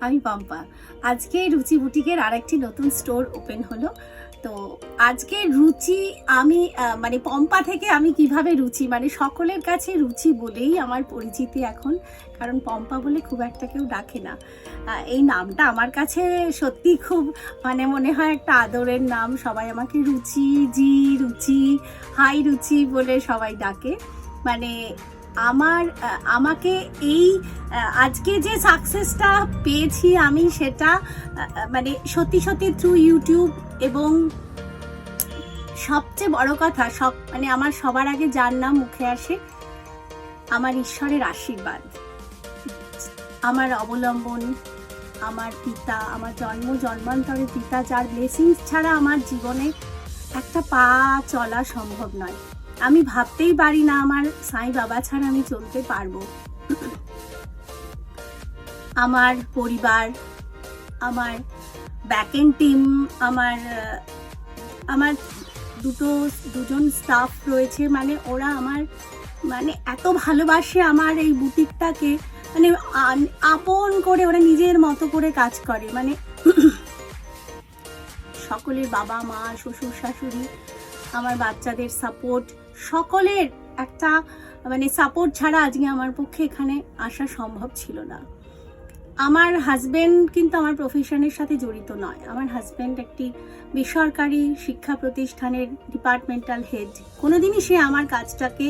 আমি পম্পা। আজকে রুচি বুটিকের আরেকটি নতুন স্টোর ওপেন হলো। তো আজকে রুচি আমি মানে পম্পা থেকে আমি কিভাবে রুচি মানে সকলের কাছে রুচি বলেই আমার পরিচিতি এখন, কারণ পম্পা বলে খুব একটা কেউ ডাকে না। এই নামটা আমার কাছে সত্যি খুব মানে মনে হয় একটা আদরের নাম। সবাই আমাকে রুচি, জি রুচি, হাই রুচি বলে সবাই ডাকে। মানে আমাকে এই আজকে যে সাকসেসটা পেয়েছি আমি, সেটা মানে সত্যি সত্যি থ্রু ইউটিউব, এবং সবচেয়ে বড় কথা মানে আমার সবার আগে যার নাম মুখে আসে, আমার ঈশ্বরের আশীর্বাদ, আমার অবলম্বন, আমার পিতা, আমার জন্মান্তরের পিতা, যার ব্লেসিংস ছাড়া আমার জীবনে একটা পা চলা সম্ভব নয়। আমি ভাবতেই পারি না আমার সাই বাবা ছাড়া আমি চলতে পারবো। আমার পরিবার, আমার ব্যাকএন্ড টিম, আমার দুজন স্টাফ রয়েছে, মানে ওরা আমার মানে এত ভালোবাসে আমার এই বুটিকটাকে, মানে আপন করে ওরা নিজের মতো করে কাজ করে। মানে সকলের বাবা মা, শ্বশুর শাশুড়ি, আমার বাচ্চাদের সাপোর্ট, সকলের একটা মানে সাপোর্ট ছাড়া আজকে আমার পক্ষে এখানে আসা সম্ভব ছিল না। আমার হাজব্যান্ড কিন্তু আমার প্রফেশনের সাথে জড়িত নয়। আমার হাজব্যান্ড একটি বেসরকারি শিক্ষা প্রতিষ্ঠানের ডিপার্টমেন্টাল হেড। কোনোদিনই সে আমার কাজটাকে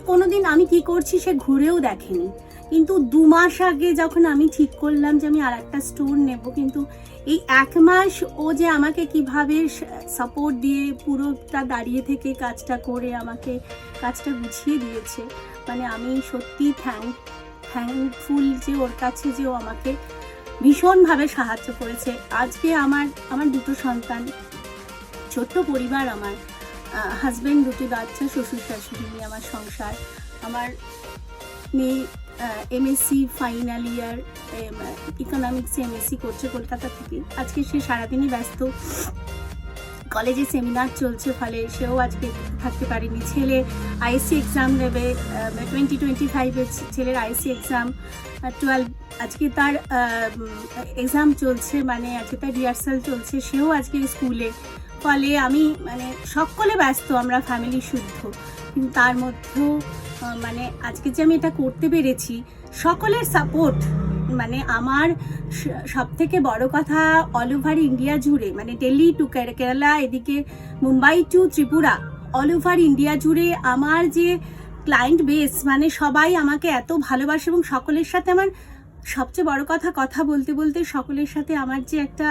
কোনোদিন আমি কি করছি সে ঘুরেও দেখেনি। কিন্তু 2 মাস আগে যখন আমি ঠিক করলাম যে আমি আর একটা স্টোর নেব, কিন্তু এই 1 মাস ও যে আমাকে কিভাবে সাপোর্ট দিয়ে পুরোটা দাঁড়িয়ে থেকে কাজটা করে আমাকে কাজটা গুছিয়ে দিয়েছে, মানে আমি সত্যি থ্যাঙ্কফুল যে ওর কাছে, যে ও আমাকে ভীষণভাবে সাহায্য করেছে। আজকে আমার 2 সন্তান, ছোট্ট পরিবার, আমার হাজব্যান্ড, 2টি বাচ্চা, শ্বশুর শাশুড়ি নিয়ে আমার সংসার। আমার মেয়ে এমএসসি ফাইনাল ইয়ার, ইকোনমিক্সে এমএসসি করছে কলকাতা থেকে। আজকে সে সারাদিনই ব্যস্ত, কলেজে সেমিনার চলছে, ফলে সেও আজকে থাকতে পারেনি। ছেলে আইএসসি এক্সাম দেবে, 2025-এর ছেলের আইএসসি এক্সাম 12, আজকে তার এক্সাম চলছে, মানে আজকে তার রিহার্সাল চলছে, সেও আজকে স্কুলে। ফলে আমি মানে সকলে ব্যস্ত, আমরা ফ্যামিলি শুদ্ধ, কিন্তু তার মধ্যেও মানে আজকে যে আমি এটা করতে পেরেছি সকলের সাপোর্ট। মানে আমার সব থেকে বড় কথা, অল ওভার ইন্ডিয়া জুড়ে, মানে দিল্লি টু কেরালা, এদিকে Mumbai to Tripura, all over India জুড়ে আমার যে ক্লায়েন্ট বেস, মানে সবাই আমাকে এত ভালোবাসে, এবং সকলের সাথে আমার সবচেয়ে বড় কথা বলতে বলতে সকলের সাথে আমার যে একটা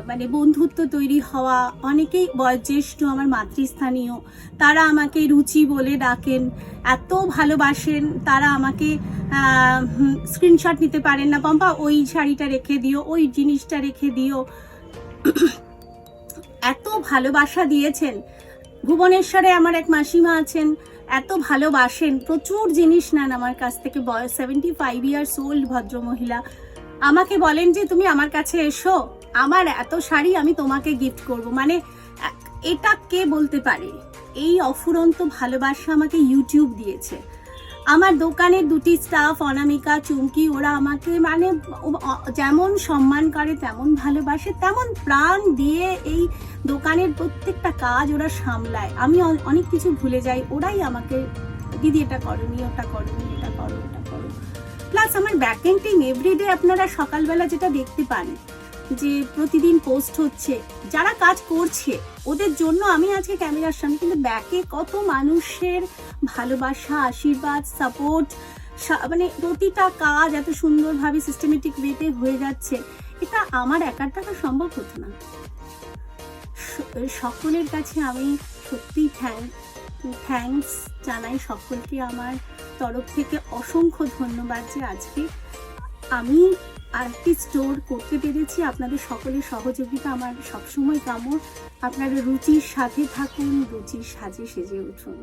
মানে বন্ধুত্ব তৈরি হওয়া। অনেকেই বয়োজ্যেষ্ঠ, আমার মাতৃস্থানীয়, তারা আমাকে রুচি বলে ডাকেন, এত ভালোবাসেন। তারা আমাকে স্ক্রিনশট নিতে পারেন না, পম্পা ওই শাড়িটা রেখে দিও, ওই জিনিসটা রেখে দিও, এত ভালোবাসা দিয়েছেন। ভুবনেশ্বরে আমার এক মাসিমা আছেন, এত ভালোবাসেন, প্রচুর জিনিস নেন আমার কাছ থেকে। বয়স 75 ইয়ার্স ওল্ড ভদ্রমহিলা, আমাকে বলেন যে তুমি আমার কাছে এসো, আমার এত শাড়ি আমি তোমাকে গিফট করব। মানে এটা কে বলতে পারে? এই অফুরন্ত ভালোবাসা আমাকে ইউটিউব দিয়েছে। আমার দোকানের 2টি স্টাফ, অনামিকা, চুমকি, ওরা আমাকে মানে যেমন সম্মান করে, তেমন ভালোবাসে, তেমন প্রাণ দিয়ে এই দোকানের প্রত্যেকটা কাজ ওরা সামলায়। আমি অনেক কিছু ভুলে যাই, ওরাই আমাকে দিদি এটা করনি, ওটা করনি, এটা করো, ওটা করো। প্লাস আমার ব্যাকএন্ড টিম এভরিডে, আপনারা সকালবেলা যেটা দেখতে পান যে প্রতিদিন পোস্ট হচ্ছে, যারা কাজ করছে ওদের জন্য আমি আজকে ক্যামেরার সামনে, কিন্তু ব্যাকে কত মানুষের ভালোবাসা, আশীর্বাদ, সাপোর্ট, মানে প্রতিটা কাজ এত সুন্দরভাবে সিস্টেমেটিক ওয়েতে হয়ে যাচ্ছে, এটা আমার একার দ্বারা সম্ভব হতো না। সকলের কাছে আমি সত্যি থ্যাঙ্কস জানাই, সকলকে আমার তরফ থেকে অসংখ্য ধন্যবাদ যে আজকে আমি আরেকটি স্টোর করতে পেরেছি। আপনাদের সকলের সহযোগিতা আমার সবসময় কাম্য। আপনারা রুচির সাথে থাকুন, রুচির সাজে সেজে উঠুন।